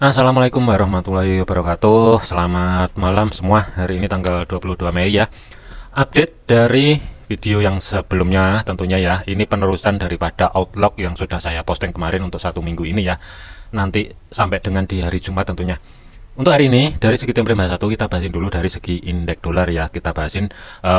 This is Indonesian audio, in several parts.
Assalamualaikum warahmatullahi wabarakatuh. Selamat malam semua. Hari ini tanggal 22 Mei ya. Update dari video yang sebelumnya tentunya ya. Ini penerusan daripada Outlook yang sudah saya posting kemarin untuk 1 minggu ini ya. Nanti sampai dengan di hari Jumat tentunya. Untuk hari ini dari segi time frame satu kita bahasin dulu dari segi indeks dolar ya. Kita bahasin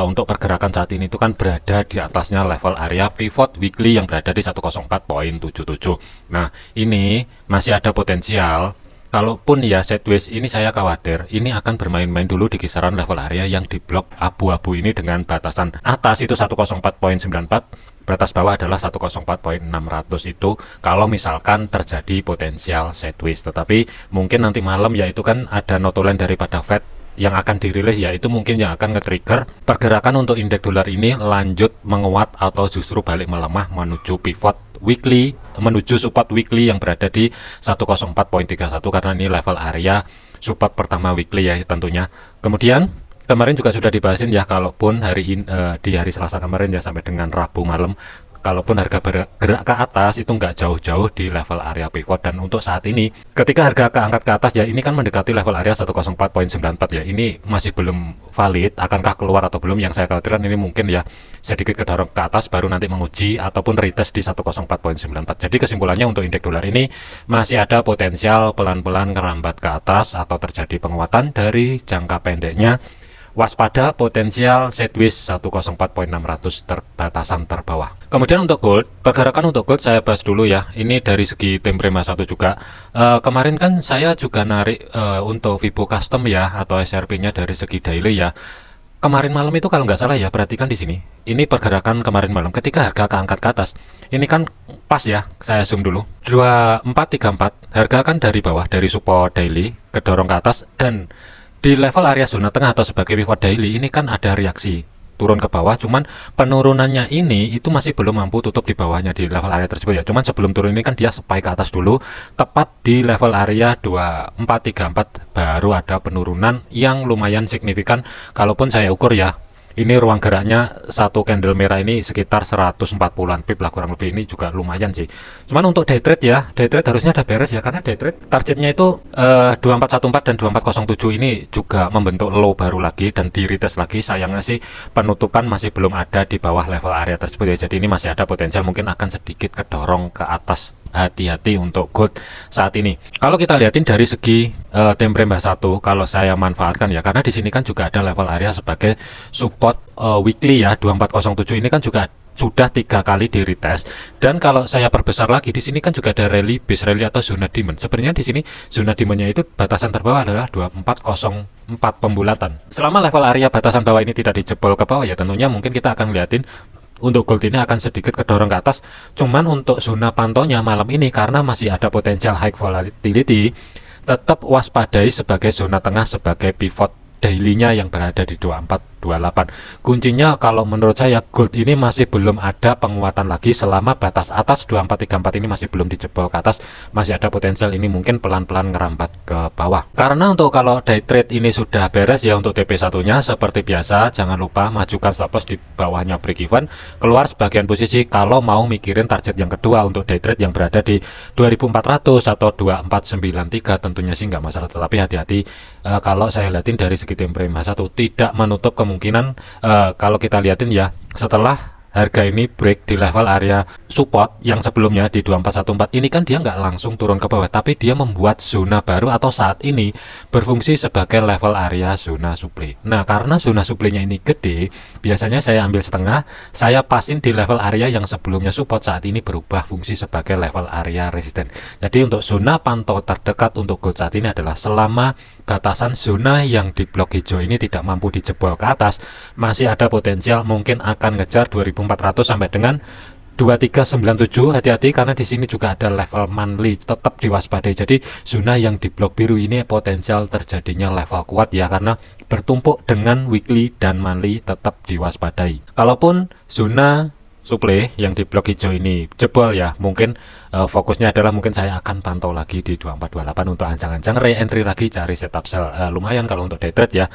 untuk pergerakan saat ini itu kan berada di atasnya level area pivot weekly yang berada di 104,77. Nah, ini masih ada potensial. Kalaupun ya sideways ini saya khawatir ini akan bermain-main dulu di kisaran level area yang diblok abu-abu ini dengan batasan atas itu 104,94, batas bawah adalah 104,600 itu kalau misalkan terjadi potensial sideways. Tetapi mungkin nanti malam ya itu kan ada notulen daripada Fed yang akan dirilis, yaitu mungkin yang akan nge-trigger pergerakan untuk indeks dolar ini lanjut menguat atau justru balik melemah menuju pivot weekly, menuju support weekly yang berada di 104,31 karena ini level area support pertama weekly ya tentunya. Kemudian kemarin juga sudah dibahasin ya, kalaupun di hari Selasa kemarin ya sampai dengan Rabu malam, kalaupun harga bergerak ke atas itu nggak jauh-jauh di level area pivot. Dan untuk saat ini ketika harga keangkat ke atas ya ini kan mendekati level area 104,94 ya, ini masih belum valid akankah keluar atau belum. Yang saya khawatirkan ini mungkin ya sedikit kedorong ke atas baru nanti menguji ataupun retest di 104,94. Jadi kesimpulannya untuk indeks dolar ini masih ada potensial pelan-pelan ngerambat ke atas atau terjadi penguatan. Dari jangka pendeknya waspada potensial sideways 104,600 batasan terbawah. Kemudian untuk gold, pergerakan untuk gold saya bahas dulu ya. Ini dari segi time frame satu juga. Kemarin kan saya juga narik untuk Fibo Custom ya atau SRP-nya dari segi daily ya. Kemarin malam itu kalau nggak salah ya, perhatikan di sini. Ini pergerakan kemarin malam ketika harga keangkat ke atas. Ini kan pas ya, saya zoom dulu. 2434, harga kan dari bawah, dari support daily, kedorong ke atas, dan di level area zona tengah atau sebagai pivot daily ini kan ada reaksi turun ke bawah, cuman penurunannya ini itu masih belum mampu tutup di bawahnya di level area tersebut ya. Cuman sebelum turun ini kan dia spike ke atas dulu, tepat di level area 2434 baru ada penurunan yang lumayan signifikan. Kalaupun saya ukur ya, ini ruang geraknya satu candle merah ini sekitar 140-an pip lah kurang lebih, ini juga lumayan sih. Cuman untuk day trade ya, day trade harusnya ada beres ya, karena day trade targetnya itu 2414 dan 2407 ini juga membentuk low baru lagi dan di retest lagi. Sayangnya sih penutupan masih belum ada di bawah level area tersebut ya, jadi ini masih ada potensial mungkin akan sedikit kedorong ke atas. Hati-hati untuk gold saat ini. Kalau kita lihatin dari segi time frame satu, kalau saya manfaatkan ya, karena di sini kan juga ada level area sebagai support weekly ya, 2407 ini kan juga sudah 3 kali di retest. Dan kalau saya perbesar lagi di sini kan juga ada rally base rally atau zona demand. Sebenarnya di sini zona demandnya itu batasan terbawah adalah 2404 pembulatan. Selama level area batasan bawah ini tidak dijebol ke bawah ya, tentunya mungkin kita akan lihatin untuk gold ini akan sedikit kedorong ke atas. Cuman untuk zona pantaunya malam ini karena masih ada potensial high volatility, tetap waspadai sebagai zona tengah sebagai pivot daily-nya yang berada di 2428. Kuncinya kalau menurut saya gold ini masih belum ada penguatan lagi selama batas atas 2434 ini masih belum dijebol ke atas, masih ada potensial ini mungkin pelan-pelan ngerambat ke bawah. Karena untuk kalau day trade ini sudah beres ya, untuk TP1 nya seperti biasa jangan lupa majukan stop loss di bawahnya break even, keluar sebagian posisi kalau mau mikirin target yang kedua untuk day trade yang berada di 2400 atau 2493 tentunya sih nggak masalah. Tetapi hati-hati kalau saya lihatin dari segi time frame satu tidak menutup kemungkinan kalau kita lihatin ya, setelah harga ini break di level area support yang sebelumnya di 2414 ini kan dia nggak langsung turun ke bawah, tapi dia membuat zona baru atau saat ini berfungsi sebagai level area zona supply. Nah, karena zona supply-nya ini gede, biasanya saya ambil setengah, saya pasin di level area yang sebelumnya support, saat ini berubah fungsi sebagai level area resisten. Jadi untuk zona pantau terdekat untuk gold saat ini adalah selama batasan zona yang di blok hijau ini tidak mampu dijebol ke atas, masih ada potensial mungkin akan ngejar 2400 sampai dengan 2397. Hati-hati karena di sini juga ada level monthly, tetap diwaspadai. Jadi zona yang di blok biru ini potensial terjadinya level kuat ya, karena bertumpuk dengan weekly dan monthly, tetap diwaspadai. Kalaupun zona supply yang di blok hijau ini jebol ya, mungkin fokusnya adalah mungkin saya akan pantau lagi di 2428 untuk ancang-ancang re-entry lagi, cari setup sell. Lumayan kalau untuk day trade ya,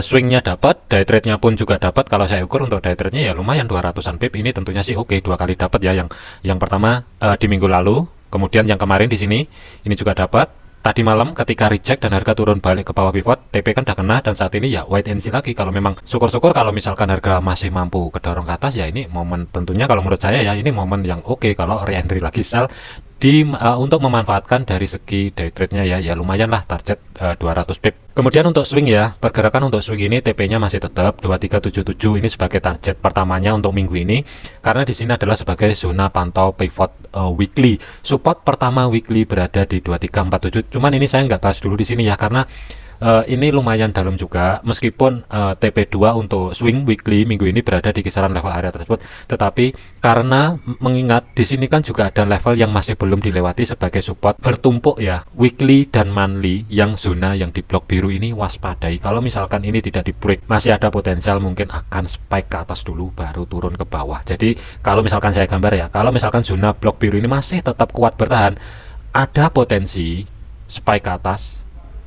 swingnya dapat, day trade-nya pun juga dapat. Kalau saya ukur untuk day trade-nya ya lumayan 200-an pip, ini tentunya sih oke, 2 kali dapat ya. Yang pertama di minggu lalu, kemudian yang kemarin di sini ini juga dapat. tadi malam ketika reject dan harga turun balik ke bawah pivot, TP kan udah kena, dan saat ini ya wait and see lagi. Kalau memang syukur-syukur kalau misalkan harga masih mampu kedorong ke atas, ya ini momen, tentunya kalau menurut saya ya ini momen yang oke kalau re-entry lagi sell untuk memanfaatkan dari segi day trade-nya ya lumayan lah, target 200 pip. Kemudian untuk swing ya, pergerakan untuk swing ini TP-nya masih tetap 2377, ini sebagai target pertamanya untuk minggu ini, karena di sini adalah sebagai zona pantau pivot weekly. Support pertama weekly berada di 2347. Cuman ini saya nggak bahas dulu di sini ya, karena ini lumayan dalam juga, meskipun TP2 untuk swing weekly minggu ini berada di kisaran level area tersebut, tetapi karena mengingat di sini kan juga ada level yang masih belum dilewati sebagai support bertumpuk ya, weekly dan monthly, yang zona yang di blok biru ini waspadai. Kalau misalkan ini tidak di break, masih ada potensial mungkin akan spike ke atas dulu baru turun ke bawah. Jadi kalau misalkan saya gambar ya, kalau misalkan zona blok biru ini masih tetap kuat bertahan, ada potensi spike ke atas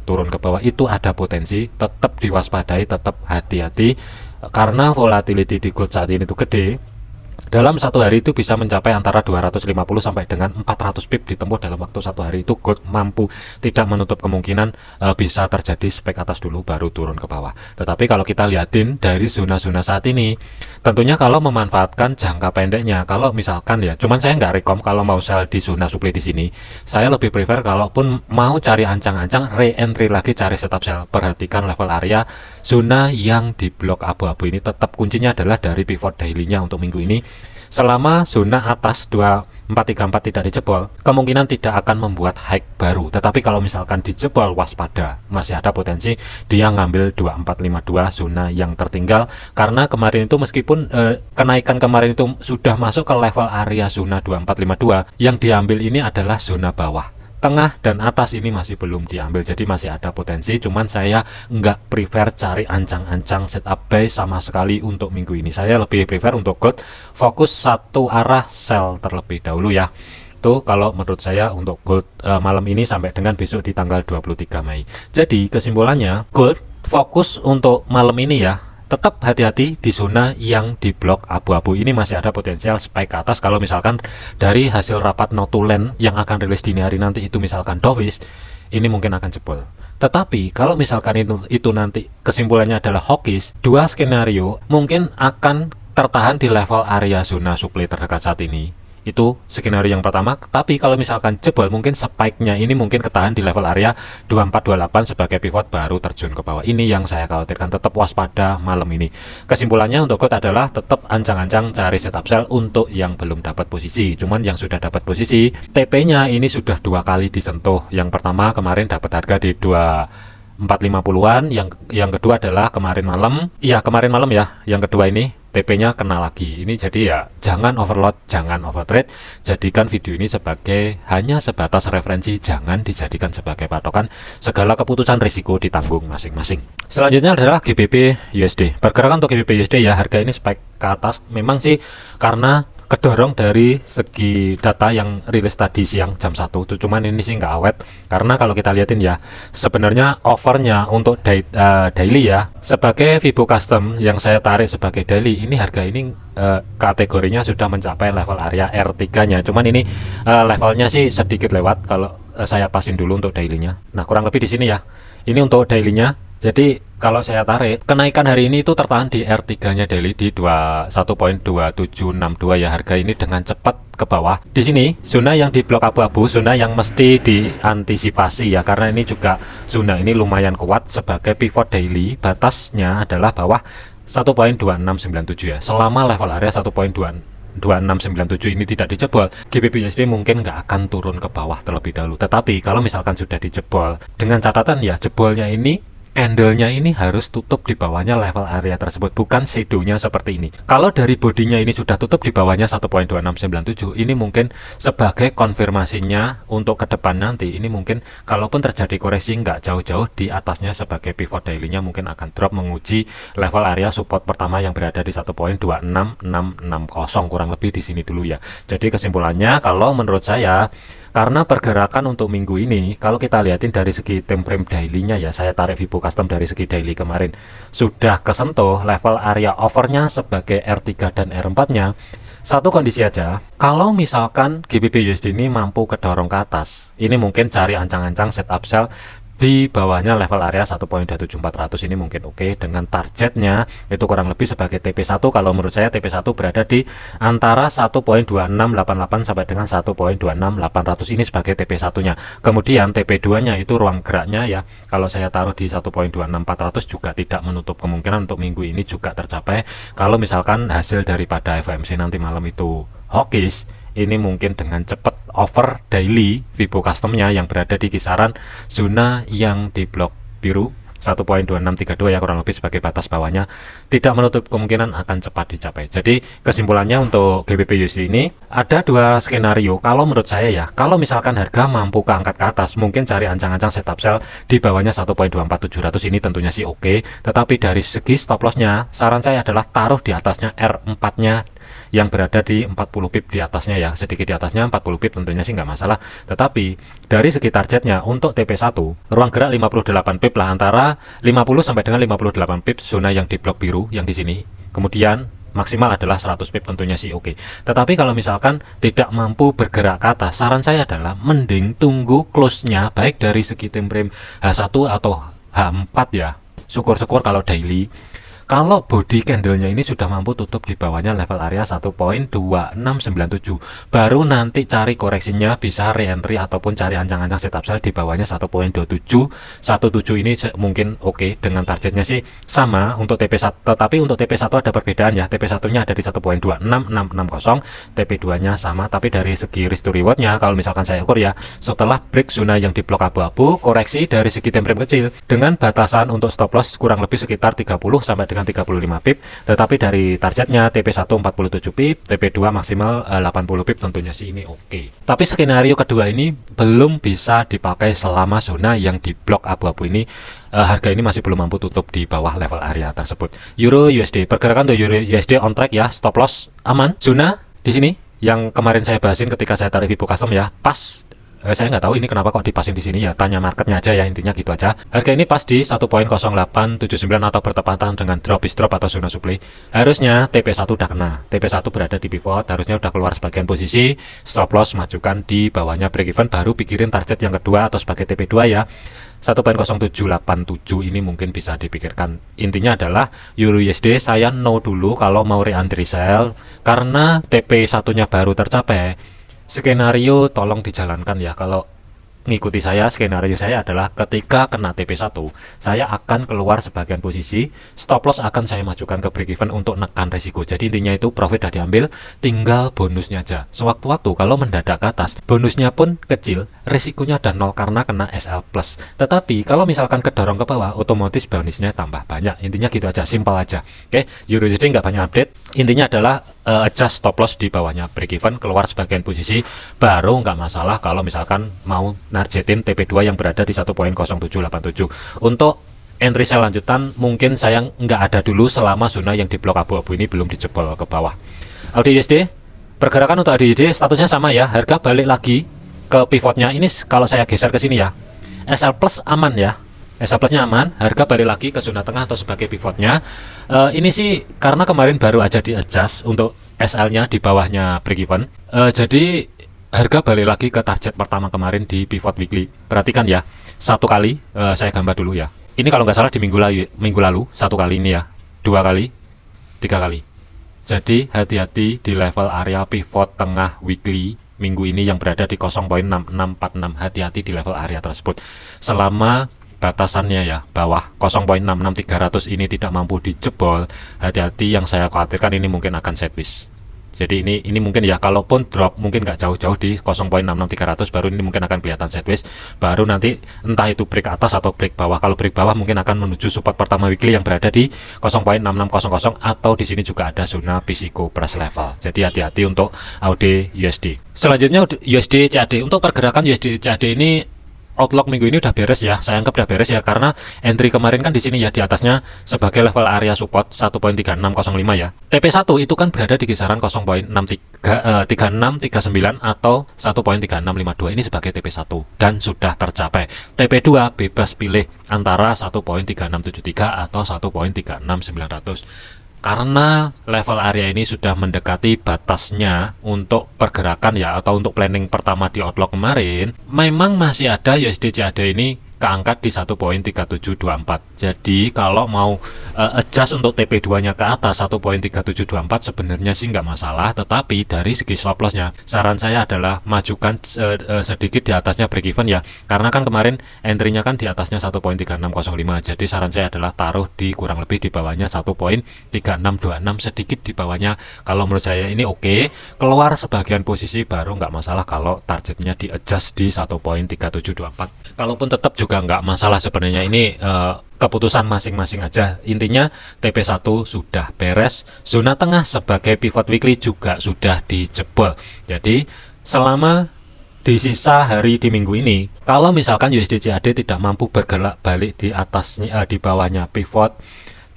turun ke bawah, itu ada potensi, tetap diwaspadai, tetap hati-hati, karena volatility di gold saat ini itu gede. Dalam satu hari itu bisa mencapai antara 250 sampai dengan 400 pip ditempuh dalam waktu satu hari. Itu gold mampu, tidak menutup kemungkinan bisa terjadi spek atas dulu baru turun ke bawah. Tetapi kalau kita lihatin dari zona-zona saat ini, tentunya kalau memanfaatkan jangka pendeknya, kalau misalkan ya, cuman saya nggak rekom kalau mau sell di zona supply di sini, saya lebih prefer kalaupun mau cari ancang-ancang re-entry lagi, cari setup sell, perhatikan level area zona yang di blok abu-abu ini. Tetap kuncinya adalah dari pivot daily-nya untuk minggu ini. Selama zona atas 2434 tidak dijebol, kemungkinan tidak akan membuat high baru. Tetapi kalau misalkan dijebol, waspada, masih ada potensi dia ngambil 2452 zona yang tertinggal. Karena kemarin itu meskipun kenaikan kemarin itu sudah masuk ke level area zona 2452, yang diambil ini adalah zona bawah. Tengah dan atas ini masih belum diambil, jadi masih ada potensi. Cuman saya nggak prefer cari ancang-ancang setup buy sama sekali untuk minggu ini. Saya lebih prefer untuk gold fokus satu arah sell terlebih dahulu ya. Tuh kalau menurut saya untuk gold malam ini sampai dengan besok di tanggal 23 Mei. Jadi kesimpulannya, gold fokus untuk malam ini ya, tetap hati-hati di zona yang di blok abu-abu ini, masih ada potensial spike ke atas. Kalau misalkan dari hasil rapat notulen yang akan rilis dini hari nanti itu misalkan dovish, ini mungkin akan jebol. Tetapi kalau misalkan itu nanti kesimpulannya adalah hawkish, dua skenario mungkin akan tertahan di level area zona supply terdekat saat ini. Itu skenario yang pertama. Tapi kalau misalkan jebol, mungkin spike-nya ini mungkin ketahan di level area 2428 sebagai pivot baru terjun ke bawah. Ini yang saya khawatirkan, tetap waspada malam ini. Kesimpulannya untuk gold adalah tetap ancang-ancang cari setup sell untuk yang belum dapat posisi. Cuman yang sudah dapat posisi, TP-nya ini sudah dua kali disentuh. Yang pertama kemarin dapat harga di 2450-an, yang kedua adalah kemarin malam. Iya, kemarin malam ya. Yang kedua ini TP-nya kena lagi. Ini jadi ya jangan overload, jangan overtrade. Jadikan video ini sebagai hanya sebatas referensi, jangan dijadikan sebagai patokan. Segala keputusan risiko ditanggung masing-masing. Selanjutnya adalah GBP USD. Pergerakan untuk GBP USD ya, harga ini spike ke atas memang sih karena kedorong dari segi data yang rilis tadi siang jam 1. Cuman ini sih nggak awet, karena kalau kita lihatin ya, sebenarnya offernya untuk daily ya, sebagai Fibo Custom yang saya tarik sebagai daily, ini harga ini kategorinya sudah mencapai level area R3 nya. Cuman ini levelnya sih sedikit lewat. Kalau saya pasin dulu untuk daily-nya, nah kurang lebih di sini ya, ini untuk daily-nya. Jadi kalau saya tarik, kenaikan hari ini itu tertahan di R3-nya daily di 1.2762 ya. Harga ini dengan cepat ke bawah. Di sini zona yang di blok abu-abu, zona yang mesti diantisipasi ya, karena ini juga zona ini lumayan kuat sebagai pivot daily. Batasnya adalah bawah 1.2697 ya. Selama level area 1.2697 ini tidak dijebol, GBP USD mungkin nggak akan turun ke bawah terlebih dahulu. Tetapi kalau misalkan sudah dijebol, dengan catatan ya, jebolnya ini candlenya ini harus tutup di bawahnya level area tersebut, bukan shadownya seperti ini. Kalau dari bodinya ini sudah tutup di bawahnya 1.2697, ini mungkin sebagai konfirmasinya untuk ke depan nanti. Ini mungkin kalaupun terjadi koreksi nggak jauh-jauh di atasnya, sebagai pivot daily-nya mungkin akan drop menguji level area support pertama yang berada di 1.26660, kurang lebih di sini dulu ya. Jadi kesimpulannya, kalau menurut saya, karena pergerakan untuk minggu ini, kalau kita lihatin dari segi time frame daily-nya ya, saya tarik Fibo Custom dari segi daily kemarin, sudah kesentuh level area overnya sebagai R3 dan R4-nya Satu kondisi aja, kalau misalkan GBP USD ini mampu kedorong ke atas, ini mungkin cari ancang-ancang setup sell di bawahnya level area 1.27400 ini mungkin oke, dengan targetnya itu kurang lebih sebagai TP1. Kalau menurut saya TP1 berada di antara 1.2688 sampai dengan 1.26800 ini sebagai TP1 nya. Kemudian TP2 nya itu ruang geraknya ya, kalau saya taruh di 1.26400 juga tidak menutup kemungkinan untuk minggu ini juga tercapai. Kalau misalkan hasil daripada FOMC nanti malam itu hawkish, ini mungkin dengan cepat over daily Fibo customnya yang berada di kisaran zona yang di blok biru 1.2632 ya, kurang lebih sebagai batas bawahnya, tidak menutup kemungkinan akan cepat dicapai. Jadi kesimpulannya untuk GBP USD ini ada dua skenario kalau menurut saya ya. Kalau misalkan harga mampu keangkat ke atas, mungkin cari ancang-ancang setup sell di bawahnya 1.24700 ini tentunya sih oke. Tetapi dari segi stop lossnya, saran saya adalah taruh di atasnya R4 nya yang berada di 40 pip di atasnya ya, sedikit di atasnya 40 pip tentunya sih nggak masalah. Tetapi dari segi targetnya untuk TP1 ruang gerak 58 pip lah, antara 50 sampai dengan 58 pip zona yang di blok biru yang di sini. Kemudian maksimal adalah 100 pip tentunya sih oke. Tetapi kalau misalkan tidak mampu bergerak ke atas, saran saya adalah mending tunggu close-nya baik dari segi time frame H1 atau H4 ya. Syukur-syukur kalau daily. Kalau body candlenya ini sudah mampu tutup di bawahnya level area 1.2697, baru nanti cari koreksinya bisa re-entry ataupun cari ancang-ancang setup sell di bawahnya 1.2717 ini mungkin oke. Dengan targetnya sih sama untuk TP1, tetapi untuk TP1 ada perbedaan ya. TP1 nya ada di 1.26660, TP2 nya sama, tapi dari segi risk to rewardnya kalau misalkan saya ukur ya, setelah break zona yang di blok abu-abu, koreksi dari segi time frame kecil dengan batasan untuk stop loss kurang lebih sekitar 30 sampai dengan 35 pip, tetapi dari targetnya TP1 47 pip, TP2 maksimal 80 pip tentunya sih ini oke. Tapi skenario kedua ini belum bisa dipakai selama zona yang di blok abu-abu ini harga ini masih belum mampu tutup di bawah level area tersebut. Euro USD, pergerakan untuk Euro USD on track ya, stop loss aman, zona di sini yang kemarin saya bahasin ketika saya tarik Fibo custom ya, pas. Saya nggak tahu ini kenapa kok dipasin di sini ya, tanya marketnya aja ya, intinya gitu aja. Harga ini pas di 1.0879 atau bertepatan dengan drop is drop atau zona supply. Harusnya TP1 udah kena, TP1 berada di pivot, harusnya udah keluar sebagian posisi, stop loss majukan di bawahnya break even, baru pikirin target yang kedua atau sebagai TP2 ya. 1.0787 ini mungkin bisa dipikirkan. Intinya adalah Euro USD saya no dulu kalau mau re-entry sell, karena TP1 nya baru tercapai. Skenario tolong dijalankan ya. Kalau ngikuti saya, skenario saya adalah ketika kena TP1 saya akan keluar sebagian posisi, stop loss akan saya majukan ke break even untuk nekan resiko. Jadi intinya itu profit sudah diambil, tinggal bonusnya aja. Sewaktu-waktu kalau mendadak ke atas, bonusnya pun kecil, resikonya ada nol karena kena SL plus. Tetapi kalau misalkan kedorong ke bawah, otomatis bonusnya tambah banyak. Intinya gitu aja, simpel aja. Oke, Euro USD nggak banyak update. Intinya adalah adjust stop loss di bawahnya break even, keluar sebagian posisi, baru nggak masalah kalau misalkan mau nargetin TP2 yang berada di 1.0787. Untuk entry sell lanjutan mungkin saya nggak ada dulu selama zona yang di blok abu-abu ini belum dijebol ke bawah. AUD USD, pergerakan untuk AUD USD statusnya sama ya, harga balik lagi ke pivotnya. Ini kalau saya geser ke sini ya, SL plus aman ya, SL plusnya aman, harga balik lagi ke zona tengah atau sebagai pivotnya. Ini sih karena kemarin baru aja di adjust untuk SL nya di bawahnya break even, jadi harga balik lagi ke target pertama kemarin di pivot weekly. Perhatikan ya, satu kali, saya gambar dulu ya, ini kalau nggak salah di minggu lalu satu kali ini ya, dua kali, tiga kali. Jadi hati-hati di level area pivot tengah weekly minggu ini yang berada di 0.6646, hati-hati di level area tersebut. Selama batasannya ya bawah 0.66300 ini tidak mampu dijebol, hati-hati. Yang saya khawatirkan ini mungkin akan sideways. Jadi ini mungkin ya, kalaupun drop mungkin nggak jauh-jauh di 0.66300, baru ini mungkin akan kelihatan sideways, baru nanti entah itu break atas atau break bawah. Kalau break bawah mungkin akan menuju support pertama weekly yang berada di 0.6600, atau di sini juga ada zona Physico press level. Jadi hati-hati untuk AUD USD. Selanjutnya USD CAD. Untuk pergerakan USD CAD ini outlook minggu ini udah beres ya, saya anggap udah beres ya, karena entry kemarin kan di sini ya, di atasnya sebagai level area support 1.3605 ya. TP1 itu kan berada di kisaran 0.3639 atau 1.3652 ini sebagai TP1 dan sudah tercapai. TP2 bebas pilih antara 1.3673 atau 1.36900. Karena level area ini sudah mendekati batasnya untuk pergerakan ya, atau untuk planning pertama di Outlook kemarin, memang masih ada USD CAD ini keangkat di 1.3724. Jadi kalau mau adjust untuk TP2 nya ke atas 1.3724 sebenarnya sih nggak masalah, tetapi dari segi stop lossnya saran saya adalah majukan sedikit di atasnya break even ya, karena kan kemarin entry-nya kan di atasnya 1.3605. Jadi saran saya adalah taruh di kurang lebih di bawahnya 1.3626, sedikit di bawahnya. Kalau menurut saya ini oke. Keluar sebagian posisi baru nggak masalah kalau targetnya di adjust di 1.3724. Kalaupun tetap juga nggak masalah sebenarnya, ini keputusan masing-masing aja. Intinya TP1 sudah beres, zona tengah sebagai pivot weekly juga sudah dijebol. Jadi selama di sisa hari di minggu ini, kalau misalkan USD CAD tidak mampu bergerak balik di atasnya, di bawahnya pivot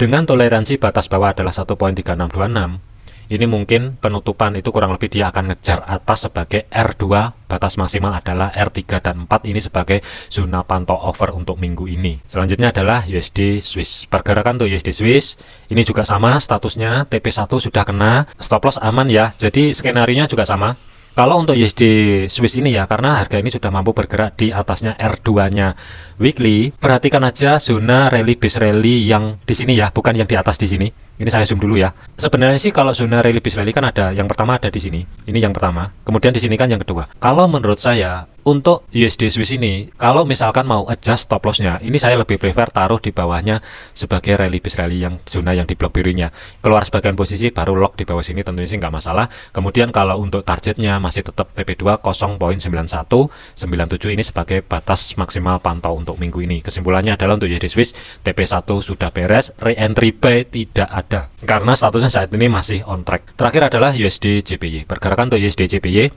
dengan toleransi batas bawah adalah 1.3626, ini mungkin penutupan itu kurang lebih dia akan ngejar atas sebagai R2, batas maksimal adalah R3 dan 4, ini sebagai zona pantau over untuk minggu ini. Selanjutnya adalah USD Swiss. Pergerakan untuk USD Swiss ini juga sama statusnya, TP1 sudah kena, stop loss aman ya. Jadi skenario-nya juga sama. Kalau untuk USD Swiss ini ya, karena harga ini sudah mampu bergerak di atasnya R2-nya weekly, perhatikan aja zona rally base rally yang di sini ya, bukan yang di atas di sini. Ini saya zoom dulu ya. Sebenarnya sih kalau zona rally base rally kan ada, yang pertama ada di sini. Ini yang pertama. Kemudian di sini kan yang kedua. Kalau menurut saya untuk USD Swiss ini, kalau misalkan mau adjust stop loss-nya, ini saya lebih prefer taruh di bawahnya sebagai rally base rally yang zona yang di blok birunya. Keluar sebagian posisi baru lock di bawah sini, tentunya sih nggak masalah. Kemudian kalau untuk targetnya masih tetap TP2 0.9197 ini sebagai batas maksimal pantau untuk minggu ini. Kesimpulannya adalah untuk USD Swiss TP1 sudah beres, re-entry buy tidak ada karena statusnya saat ini masih on track. Terakhir adalah USD JPY. Pergerakan untuk USD JPY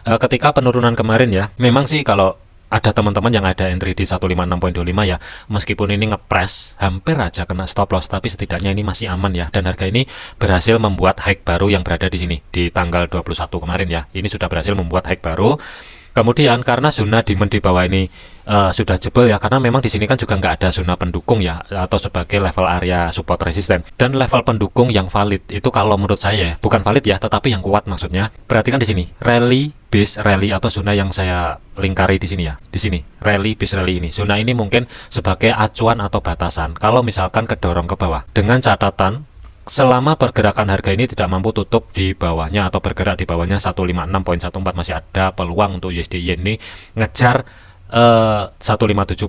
ketika penurunan kemarin ya, memang sih kalau ada teman-teman yang ada entry di 156.25 ya, meskipun ini ngepres hampir aja kena stop loss, tapi setidaknya ini masih aman ya, dan harga ini berhasil membuat high baru yang berada di sini di tanggal 21 kemarin ya. Ini sudah berhasil membuat high baru. Kemudian karena zona demand di bawah ini sudah jebol ya, karena memang di sini kan juga nggak ada zona pendukung ya, atau sebagai level area support resisten. Dan level pendukung yang valid itu kalau menurut saya bukan valid ya, tetapi yang kuat maksudnya. Perhatikan di sini, rally base rally atau zona yang saya lingkari di sini ya. Di sini, rally base rally ini. Zona ini mungkin sebagai acuan atau batasan kalau misalkan kedorong ke bawah. Dengan catatan selama pergerakan harga ini tidak mampu tutup di bawahnya atau bergerak di bawahnya 156.14, masih ada peluang untuk USD Yen ini ngejar 157.84.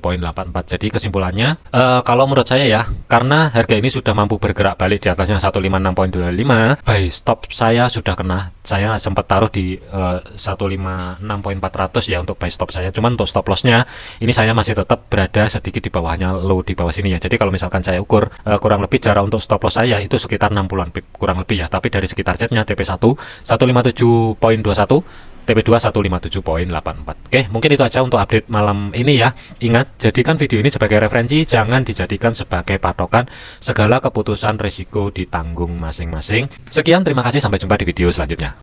Jadi kesimpulannya kalau menurut saya ya, karena harga ini sudah mampu bergerak balik di atasnya 156.25, buy stop saya sudah kena. Saya sempat taruh di 156.400 ya untuk buy stop saya. Cuman untuk stop lossnya ini saya masih tetap berada sedikit di bawahnya, low di bawah sini ya. Jadi kalau misalkan saya ukur kurang lebih jarak untuk stop loss saya itu sekitar 60-an pip kurang lebih ya. Tapi dari segi targetnya TP1 157.21, TP2 157.84. Oke, mungkin itu aja untuk update malam ini ya. Ingat, jadikan video ini sebagai referensi, jangan dijadikan sebagai patokan. Segala keputusan risiko ditanggung masing-masing. Sekian, terima kasih, sampai jumpa di video selanjutnya.